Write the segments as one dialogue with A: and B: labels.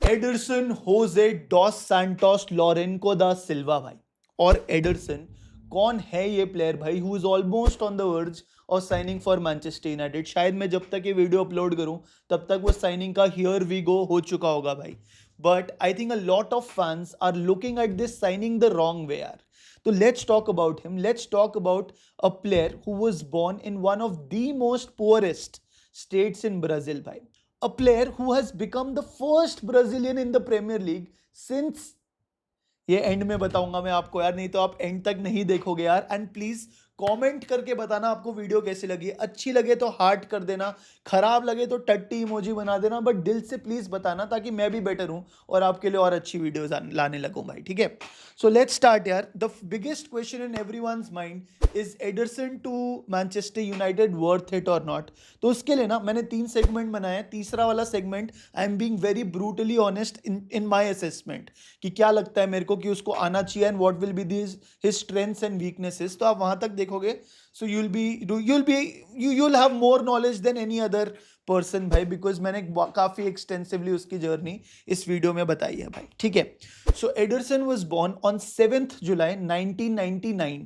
A: Anderson होजे DOS Santos लोरेंको दा सिल्वा भाई। और एडरसन कौन है ये प्लेयर भाई who is almost on the verge और साइनिंग फॉर मैनचेस्टर यूनाइटेड। शायद मैं जब तक ये वीडियो अपलोड करूं तब तक वो साइनिंग का हियर वी गो हो चुका होगा भाई। But I think a lot of fans are looking at this signing the wrong way यार। तो let's talk about him. Let's talk about a player who was born in one of the most poorest states in Brazil भाई। A player who has become the first Brazilian in the Premier League since, ये and में बताऊंगा मैं आपको यार, नहीं तो आप एंड तक नहीं देखोगे यार। एंड प्लीज कमेंट करके बताना आपको वीडियो कैसी लगी। अच्छी लगे तो हार्ट कर देना, खराब लगे तो टट्टी इमोजी बना देना, बट दिल से प्लीज बताना ताकि मैं भी बेटर हूं और आपके लिए और अच्छी वीडियोस लाने लगूं भाई, ठीक है। सो लेट्स स्टार्ट यार। The biggest question in everyone's mind is Ederson to Manchester United worth it और नॉट। तो उसके लिए ना मैंने 3 सेगमेंट बनाए। तीसरा वाला segment I am being very brutally honest in my assessment कि क्या लगता है मेरे को कि उसको आना चाहिए and what will be this his strengths and weaknesses. तो आप वहां तक देखोगे सो you'll have more knowledge than any other person भाई, बिकॉज मैंने काफी एक्सटेंसिवली उसकी जर्नी इस वीडियो में बताई है भाई, ठीक है। So Ederson was born on 7th July 1999।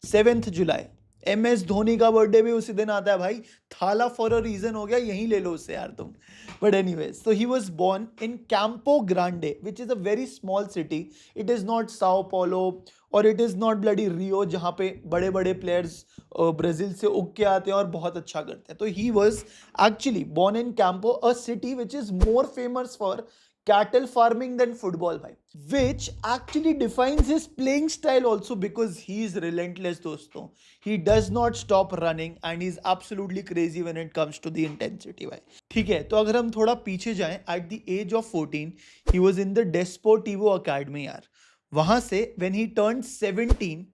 A: 7th July. M S Dhoni का बर्थडे भी उसी दिन आता है भाई। थाला फॉर अ रीजन हो गया, यहीं ले लो उससे यार तुम। But anyways, so he was born in Campo Grande, which is a very small city. It is not Sao Paulo और it is not bloody Rio जहाँ पे बड़े बड़े प्लेयर्स ब्राजील से उग के आते हैं और बहुत अच्छा करते हैं। तो he was actually born in Campo, a city which is more famous for cattle farming than football भाई, which actually defines his playing style also because he is relentless दोस्तों। he does not stop running and he is absolutely crazy when it comes to the intensity भाई, ठीक है। तो अगर हम थोड़ा पीछे जाएं, at the age of 14 he was in the Desportivo academy यार। वहां से when he turned 17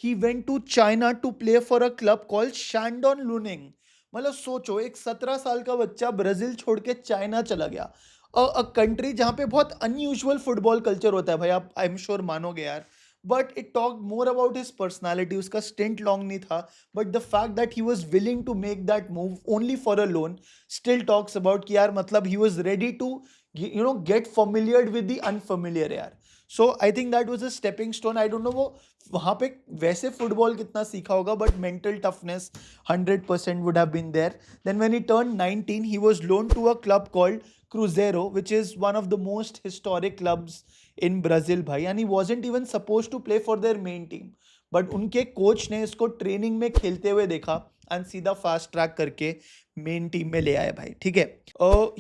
A: he went to China to play for a club called Shandong Luneng. मतलब सोचो, एक 17 साल का बच्चा ब्राजील छोड़ के चाइना चला गया, अ कंट्री जहां पे बहुत अनयूजुअल फुटबॉल कल्चर होता है भाई, आप आई एम श्योर मानोगे यार। But it talk more about his personality. उसका स्टेंट लॉन्ग नहीं था, but the fact that he was willing to make that move only for a loan still talks about कि यार मतलब he was ready to get familiared with the unfamiliar यार। So I think that was a stepping stone. I don't know वो वहां पे वैसे football कितना सीखा होगा, बट mental toughness 100% would have been there. Then when he turned 19 he was loaned to a club called Cruzeiro, which is one of the most historic clubs in Brazil भाई, and he wasn't even supposed to play for their main team, but उनके coach ने इसको training में खेलते हुए देखा and सीधा fast track करके मेन टीम में ले आए भाई, ठीक है।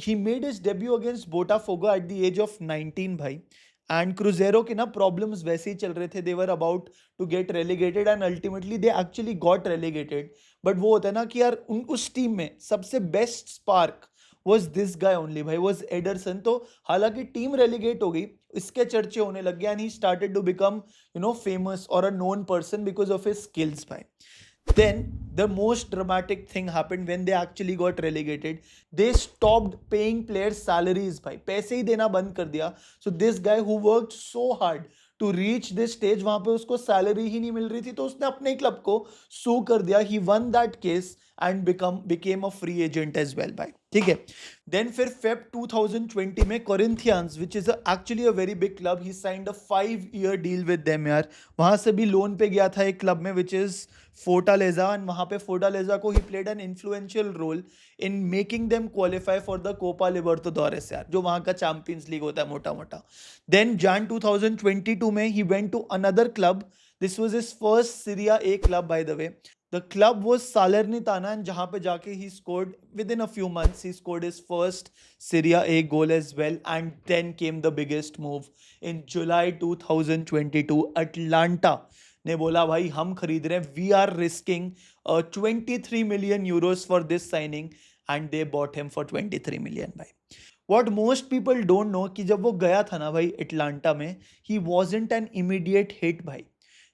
A: He made his debut against Botafogo at the age of 19 भाई। एंड क्रूजेरो के ना प्रॉब्लम्स वैसे ही चल रहे थे, they were about to get relegated and ultimately they actually got relegated. But वो होता है ना कि यार उस टीम में सबसे best spark was this guy only भाई, was एडरसन। तो हालांकि टीम रेलीगेट हो गई, इसके चर्चे होने लग गए and he started to become famous और a known person because of his skills भाई। Then the most dramatic thing happened when they actually got relegated. They stopped paying players salaries भाई, पैसे ही देना बंद कर दिया। So this guy who worked so hard to reach this stage, वहां पे उसको सैलरी ही नहीं मिल रही थी, तो उसने अपने क्लब को सू कर दिया। He won that case and became a free agent as well भाई, ठीक है। देन फिर फेब 2020 में Corinthians, which is actually a very big club, he signed a 5-year deal with them यार। वहां से भी लोन पे गया था एक क्लब में विच इज फोर्टालेजा, एंड वहां पे फोर्टालेजा को he played an influential role in making them qualify for the Copa Libertadores यार, जो वहां का चैंपियंस लीग होता है मोटा मोटा। देन जैन 2022 में he went to another club. This was his first Serie A club by the way. The club was Salernitana, and जहां पे जाके he scored within a few months, he scored his first Serie A goal as well, and then came the biggest move in July 2022. Atlanta ने बोला भाई हम खरीद रहे हैं, we are risking 23 million euros for this signing, and they bought him for 23 million भाई। What most people don't know कि जब वो गया था ना भाई एटलांटा में, he wasn't an immediate hit भाई,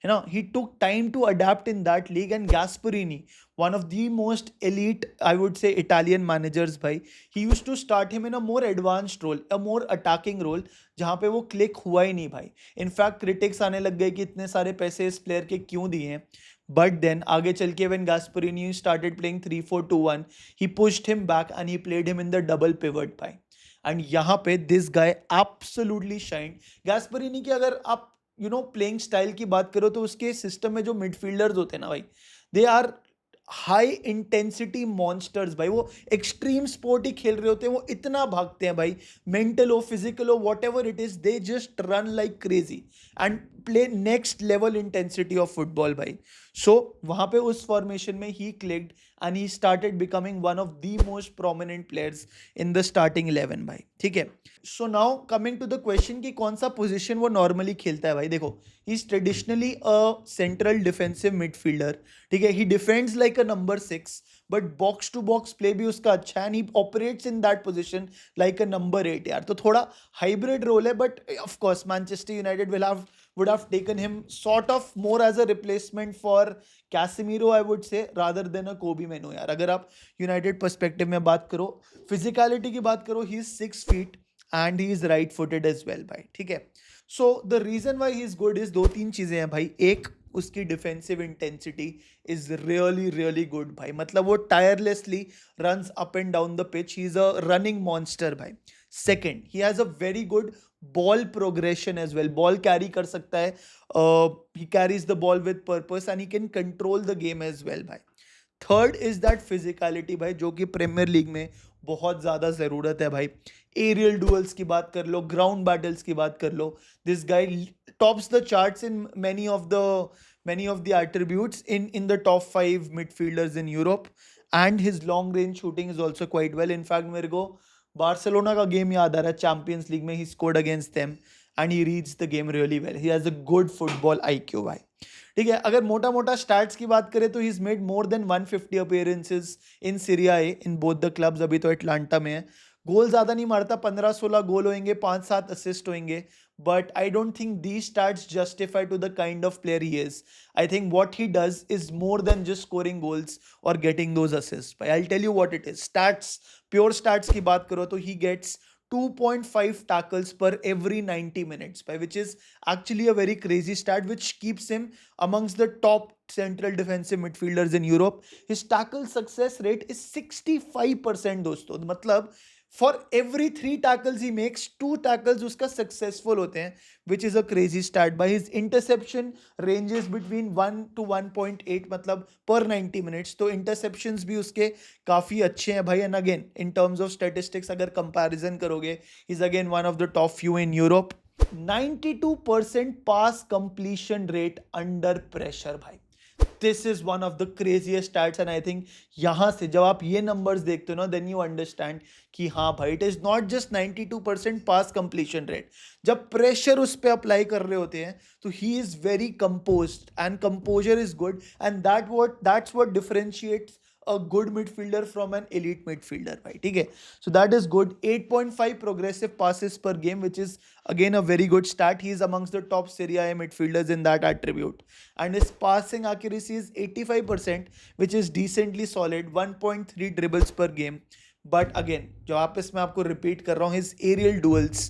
A: है ना। he took time to adapt in that league, and Gasperini, one of the most elite, I would say, Italian managers भाई, he used to start him in a more advanced role, a more attacking role, जहाँ पे वो click हुआ ही नहीं भाई। In fact critics आने लग गए कि इतने सारे पैसे इस प्लेयर के क्यों दिए हैं। बट देन आगे चल के when Gasperini started playing 3-4-2-1, he pushed him back and he played him in the double pivot भाई, एंड यहाँ पे दिस गाय एब्सोल्युटली शाइन। गैस्परिनी की अगर आप प्लेइंग स्टाइल की बात करो तो उसके सिस्टम में जो मिडफील्डर्स होते हैं ना भाई, they are high intensity monsters भाई। वो एक्सट्रीम स्पोर्ट ही खेल रहे होते हैं, वो इतना भागते हैं भाई, मेंटल हो फिजिकल हो whatever it is, they just run like crazy and play next level intensity of football भाई। सो वहां पे उस फॉर्मेशन में he clicked and he started becoming one of the most prominent players in the starting 11 भाई, ठीक है। So now coming to the question कि कौन सा पोजीशन वो नॉर्मली खेलता है भाई। देखो, he is traditionally a central defensive midfielder, ठीक है। He defends like a number 6 but box to box play भी उसका अच्छा है, and he operates in that position like a number 8 यार। तो थोड़ा हाइब्रिड रोल है, but of course Manchester United would have taken him sort of more as a replacement for Casemiro, I would say, rather than a Kobe Menu यार। अगर आप United perspective में बात करो, फिजिकलिटी की बात करो, he is 6 feet and he is right footed as well भाई, ठीक है। So the reason why he is good is 2-3 चीजें हैं भाई। एक, उसकी defensive intensity is really really good भाई, मतलब वो tirelessly runs up and down the pitch, he is a running monster भाई। Second, he has a very good ball progression as well, ball carry कर सकता है, he carries the ball with purpose and he can control the game as well भाई। Third is that physicality भाई, जो कि premiere league में बहुत ज्यादा जरूरत है भाई। एरियल डुअल्स की बात कर लो, ग्राउंड बैटल्स की बात कर लो, this guy tops the charts in many of the attributes in the top 5 midfielders in Europe, and his long range shooting is also quite well. In fact, मेरे को Barcelona का गेम याद आ रहा है चैंपियंस लीग में, he scored against them and he reads the game really well. He has a good football IQ भाई, ठीक है। अगर मोटा मोटा स्टैट्स की बात करें तो he is made more than 150 appearances in Serie A in both the clubs. अभी तो एटलांटा में है। गोल ज्यादा नहीं मारता, 15-16 गोल होंगे, 5-7 असिस्ट होंगे, but I don't think these stats justify to the kind of player he is. I think what he does is more than just scoring goals or getting those assists. But I'll tell you what it is. Stats, pure stats की बात करो तो he gets 2.5 tackles per every 90 minutes, which is actually a very crazy stat, which keeps him amongst the top central defensive midfielders in Europe. His tackle success rate is 65% दोस्तों, मतलब for every 3 tackles he makes 2 tackles उसका successful होते हैं, which is a crazy start by. His interception ranges between 1 to 1.8, मतलब पर 90 minutes. तो interceptions भी उसके काफी अच्छे हैं भाई। And again in terms of statistics अगर कंपैरिजन करोगे, is again one of the top few in Europe. 92% pass completion rate under pressure भाई, this is one of the craziest stats. And I think यहां से जब आप ये numbers देखते हो ना, देन यू अंडरस्टैंड कि हाँ भाई, it is not just 92% pass completion rate. जब प्रेशर उस पर अप्लाई कर रहे होते हैं तो he is very composed and composer is good, and that's what differentiates a good midfielder from an elite midfielder भाई, ठीक है। So that is good. 8.5 progressive passes per game, which is again a very good stat. He is amongst the top Serie A midfielders in that attribute, and his passing accuracy is 85%, which is decently solid. 1.3 dribbles per game. But again, जो वापस मैं आपको repeat कर रहा हूँ, his aerial duels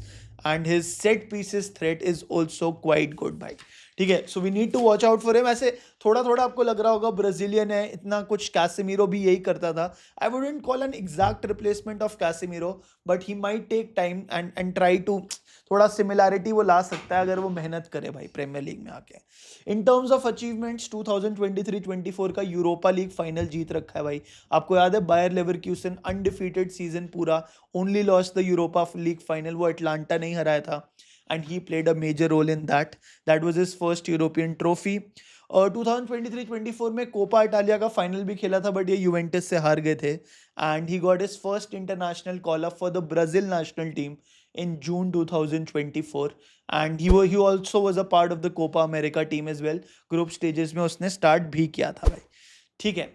A: and his set pieces threat is also quite good भाई, ठीक है। So we need to watch out for him. ऐसे थोड़ा थोड़ा आपको लग रहा होगा ब्राजीलियन है, इतना कुछ, कैसेमीरो भी यही करता था। I wouldn't call an exact replacement of Casemiro, but he might take time and try to, थोड़ा सिमिलैरिटी वो ला सकता है अगर वो मेहनत करे भाई प्रीमियर लीग में आके। इन टर्म्स ऑफ अचीवमेंट्स, 2023-24 का यूरोपा लीग फाइनल जीत रखा है भाई। आपको याद है बायर लेवरक्यूसन अनडिफीटेड सीजन पूरा, only lost the Europa League final, वो एटलांटा नहीं हराया था, and he played a major role in that. That was his first European trophy. 2023-24 में कोपा इटालिया का फाइनल भी खेला था, बट ये यूवेंटस से हार गए थे, and he got his first international call up for the Brazil national team in June 2024, and he also was a part of the Copa America team as well. Group stages में उसने start भी किया था भाई, ठीक है।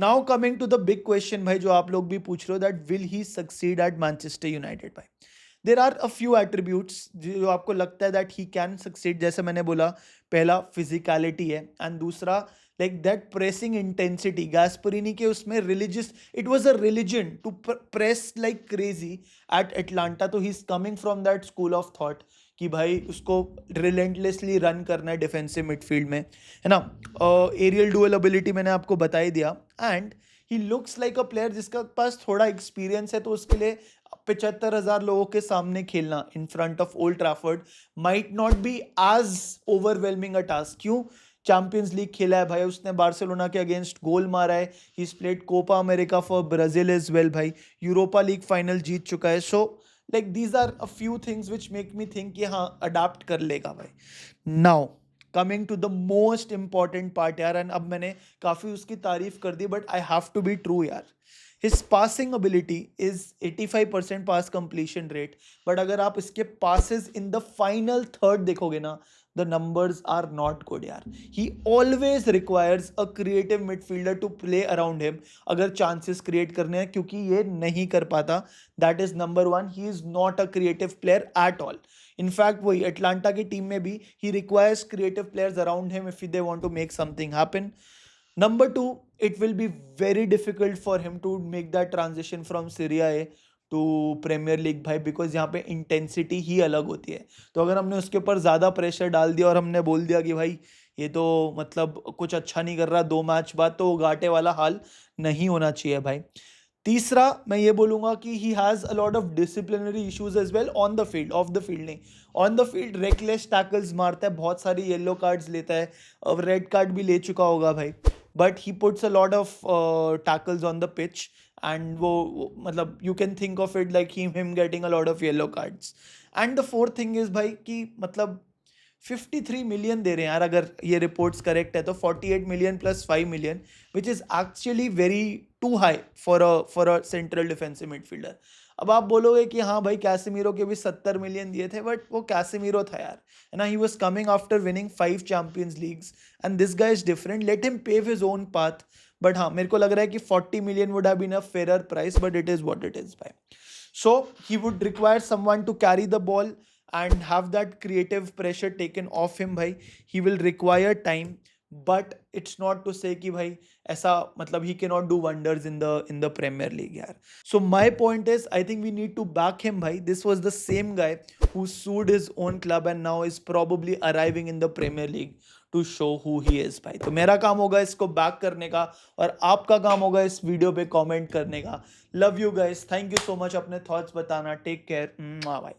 A: Now coming to the big question भाई, जो आप लोग भी पूछ रहे हो, that will he succeed at Manchester United भाई। There are a few attributes जो आपको लगता है दैट ही कैन सक्सीड। जैसे मैंने बोला, पहला फिजिकलिटी है, एंड दूसरा like that pressing intensity. Gasperini के उसमें religious, it was a religion to press like crazy at Atalanta. तो he is coming from that school of thought कि भाई उसको रिलेंटलेसली रन करना है डिफेंसिव मिडफील्ड में, है ना। एरियल डुअल एबिलिटी मैंने आपको बता ही दिया, and he looks like a player जिसका पास थोड़ा एक्सपीरियंस है, तो उसके लिए 75,000 लोगों के सामने खेलना in front of Old Trafford might not be as overwhelming a task. क्यों? चैंपियंस लीग खेला है भाई उसने, बार्सिलोना के अगेंस्ट गोल मारा है, he played Copa America for Brazil as well भाई, यूरोपा लीग फाइनल जीत चुका है. So like these are a few things which make me think कि हाँ अडाप्ट कर लेगा भाई. Now coming to the most important part यार, एंड अब मैंने काफी उसकी तारीफ कर दी but I have to be true यार. His passing ability is 85% pass completion rate, but अगर आप इसके passes in the final third देखोगे ना, the numbers are not good यार. He always requires a creative midfielder to play around him अगर chances create करने हैं, क्योंकि ये नहीं कर पाता. That is number one. He is not a creative player at all. In fact वही अटलांटा की टीम में भी he requires creative players around him if they want to make something happen. Number two, it will be very difficult for him to make that transition from Serie A to Premier League भाई, because यहाँ पे intensity ही अलग होती है. तो अगर हमने उसके ऊपर ज़्यादा प्रेशर डाल दिया और हमने बोल दिया कि भाई ये तो मतलब कुछ अच्छा नहीं कर रहा 2 मैच बाद, तो घाटे वाला हाल नहीं होना चाहिए भाई. तीसरा मैं ये बोलूंगा कि he has a lot of disciplinary issues as well on the field, off the field नहीं, on the field reckless tackles मारता है, बहुत सारी येलो कार्ड्स लेता है, और रेड कार्ड भी ले चुका होगा भाई. But he puts a lot of tackles on the pitch, and वो मतलब you can think of it like him getting a lot of yellow cards. And the fourth thing is भाई कि मतलब 53 मिलियन दे रहे हैं यार, अगर ये रिपोर्ट्स करेक्ट है तो 48 million plus 5 million, which is actually very too high for a central defensive midfielder. अब आप बोलोगे कि हाँ भाई कैसेमीरो के भी 70 मिलियन दिए थे, बट वो कैसेमीरो था यार, है ना. He was coming after winning 5 Champions Leagues, and this guy is different. Let him pave his own path. But हाँ मेरे को लग रहा है कि 40 million would have been a fair price, but it is what it is भाई. So he would require someone to carry the ball and have that creative pressure taken off him भाई. He will require time, but it's not to say कि भाई ऐसा मतलब he cannot do wonders in the Premier League यार. So my point is I think we need to back him भाई. This was the same guy who sued his own club and now is probably arriving in the Premier League to show who he is भाई. तो मेरा काम होगा इसको back करने का, और आपका काम होगा इस वीडियो पे कमेंट करने का. Love you guys, thank you so much. अपने थॉट्स बताना. टेक केयर भाई.